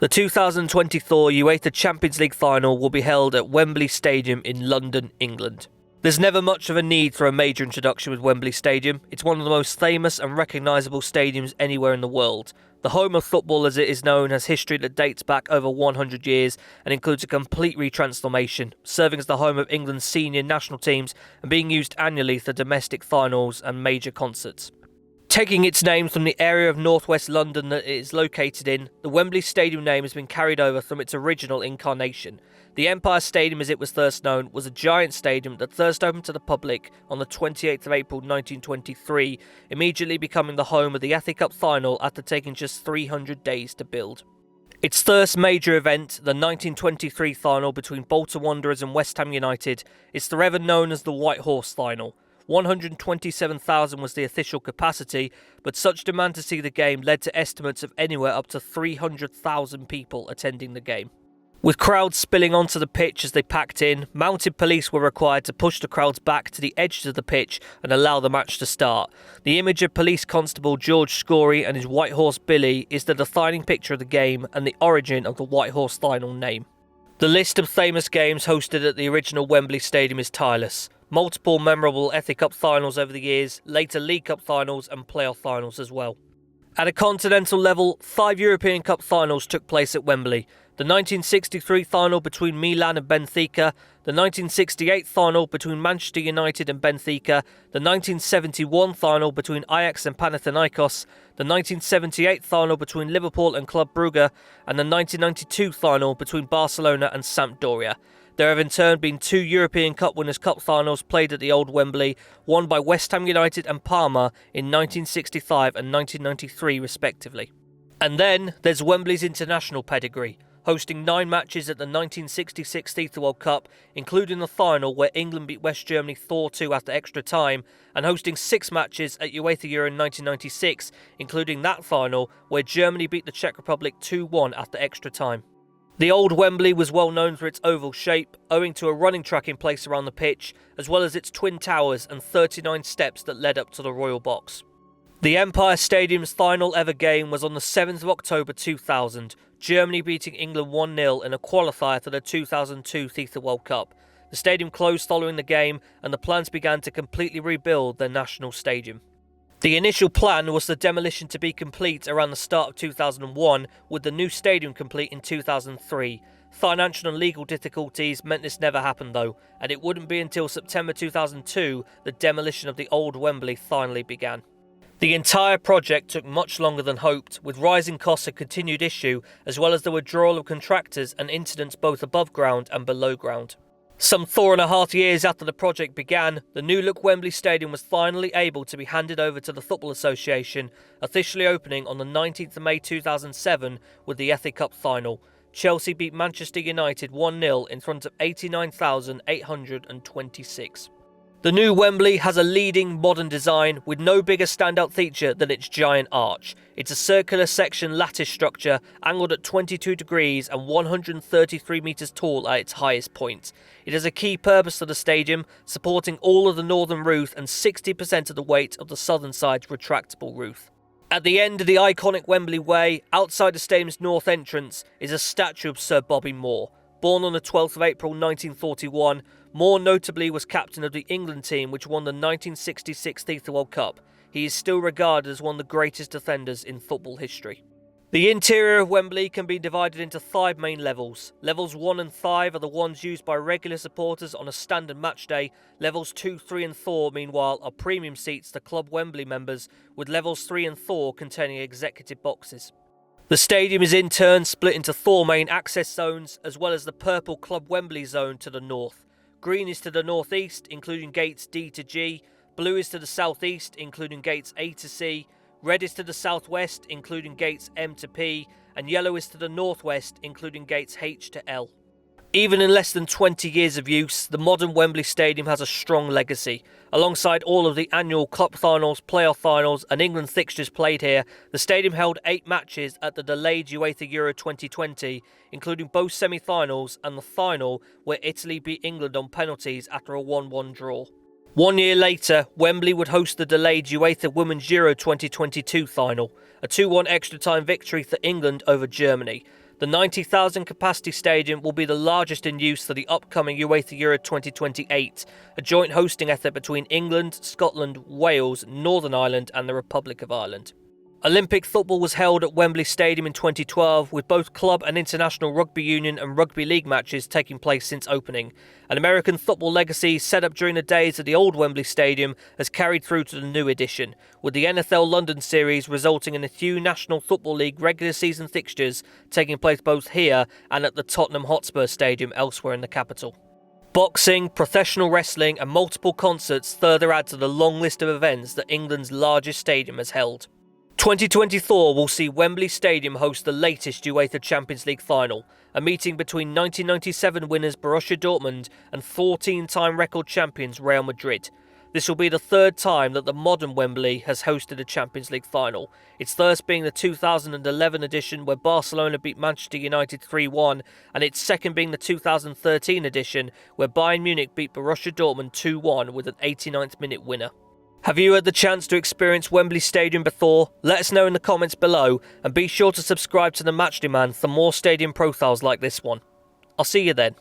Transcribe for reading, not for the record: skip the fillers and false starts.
The 2024 UEFA Champions League final will be held at Wembley Stadium in London, England. There's never much of a need for a major introduction with Wembley Stadium. It's one of the most famous and recognisable stadiums anywhere in the world. The home of football, as it is known, has history that dates back over 100 years and includes a complete retransformation, serving as the home of England's senior national teams and being used annually for domestic finals and major concerts. Taking its name from the area of northwest London that it is located in, the Wembley Stadium name has been carried over from its original incarnation. The Empire Stadium, as it was first known, was a giant stadium that first opened to the public on the 28th of April 1923, immediately becoming the home of the FA Cup final after taking just 300 days to build. Its first major event, the 1923 final between Bolton Wanderers and West Ham United, is forever known as the White Horse Final. 127,000 was the official capacity, but such demand to see the game led to estimates of anywhere up to 300,000 people attending the game. With crowds spilling onto the pitch as they packed in, mounted police were required to push the crowds back to the edges of the pitch and allow the match to start. The image of Police Constable George Scory and his White Horse Billy is the defining picture of the game and the origin of the White Horse Final name. The list of famous games hosted at the original Wembley Stadium is tireless. Multiple memorable FA Cup finals over the years, later League Cup finals and playoff finals as well. At a continental level, 5 European Cup finals took place at Wembley. The 1963 final between Milan and Benfica, the 1968 final between Manchester United and Benfica, the 1971 final between Ajax and Panathinaikos, the 1978 final between Liverpool and Club Brugge, and the 1992 final between Barcelona and Sampdoria. There have in turn been 2 European Cup Winners' Cup finals played at the old Wembley, won by West Ham United and Parma in 1965 and 1993 respectively. And then there's Wembley's international pedigree, hosting 9 matches at the 1966 FIFA World Cup, including the final where England beat West Germany 4-2 after extra time, and hosting 6 matches at UEFA Euro in 1996, including that final where Germany beat the Czech Republic 2-1 after extra time. The old Wembley was well known for its oval shape, owing to a running track in place around the pitch, as well as its twin towers and 39 steps that led up to the Royal Box. The Empire Stadium's final ever game was on the 7th of October 2000, Germany beating England 1-0 in a qualifier for the 2002 FIFA World Cup. The stadium closed following the game, and the plans began to completely rebuild their national stadium. The initial plan was the demolition to be complete around the start of 2001, with the new stadium complete in 2003. Financial and legal difficulties meant this never happened though, and it wouldn't be until September 2002 that demolition of the old Wembley finally began. The entire project took much longer than hoped, with rising costs a continued issue, as well as the withdrawal of contractors and incidents both above ground and below ground. Some 4.5 years after the project began, the new-look Wembley Stadium was finally able to be handed over to the Football Association, officially opening on the 19th of May 2007 with the FA Cup final. Chelsea beat Manchester United 1-0 in front of 89,826. The new Wembley has a leading modern design with no bigger standout feature than its giant arch. It's a circular section lattice structure angled at 22 degrees and 133 metres tall at its highest point. It has a key purpose for the stadium, supporting all of the northern roof and 60% of the weight of the southern side's retractable roof. At the end of the iconic Wembley Way, outside the stadium's north entrance, is a statue of Sir Bobby Moore. Born on the 12th of April 1941, Moore notably was captain of the England team which won the 1966 FIFA World Cup. He is still regarded as one of the greatest defenders in football history. The interior of Wembley can be divided into 5 main levels. Levels 1 and 5 are the ones used by regular supporters on a standard match day. Levels 2, 3 and 4, meanwhile, are premium seats to Club Wembley members, with levels 3 and 4 containing executive boxes. The stadium is in turn split into 4 main access zones, as well as the purple Club Wembley zone to the north. Green is to the northeast, including gates D to G. Blue is to the southeast, including gates A to C. Red is to the southwest, including gates M to P. And yellow is to the northwest, including gates H to L. Even in less than 20 years of use, the modern Wembley Stadium has a strong legacy. Alongside all of the annual Cup finals, playoff finals and England fixtures played here, the stadium held 8 matches at the delayed UEFA Euro 2020, including both semi-finals and the final where Italy beat England on penalties after a 1-1 draw. 1 year later, Wembley would host the delayed UEFA Women's Euro 2022 final, a 2-1 extra time victory for England over Germany. The 90,000 capacity stadium will be the largest in use for the upcoming UEFA Euro 2028, a joint hosting effort between England, Scotland, Wales, Northern Ireland and the Republic of Ireland. Olympic football was held at Wembley Stadium in 2012, with both club and international rugby union and rugby league matches taking place since opening. An American football legacy set up during the days of the old Wembley Stadium has carried through to the new edition, with the NFL London series resulting in a few National Football League regular season fixtures taking place both here and at the Tottenham Hotspur Stadium elsewhere in the capital. Boxing, professional wrestling and multiple concerts further add to the long list of events that England's largest stadium has held. 2024 will see Wembley Stadium host the latest UEFA Champions League final, a meeting between 1997 winners Borussia Dortmund and 14-time record champions Real Madrid. This will be the third time that the modern Wembley has hosted a Champions League final, its first being the 2011 edition where Barcelona beat Manchester United 3-1, and its second being the 2013 edition where Bayern Munich beat Borussia Dortmund 2-1 with an 89th minute winner. Have you had the chance to experience Wembley Stadium before? Let us know in the comments below, and be sure to subscribe to the Matchday Man for more stadium profiles like this one. I'll see you then.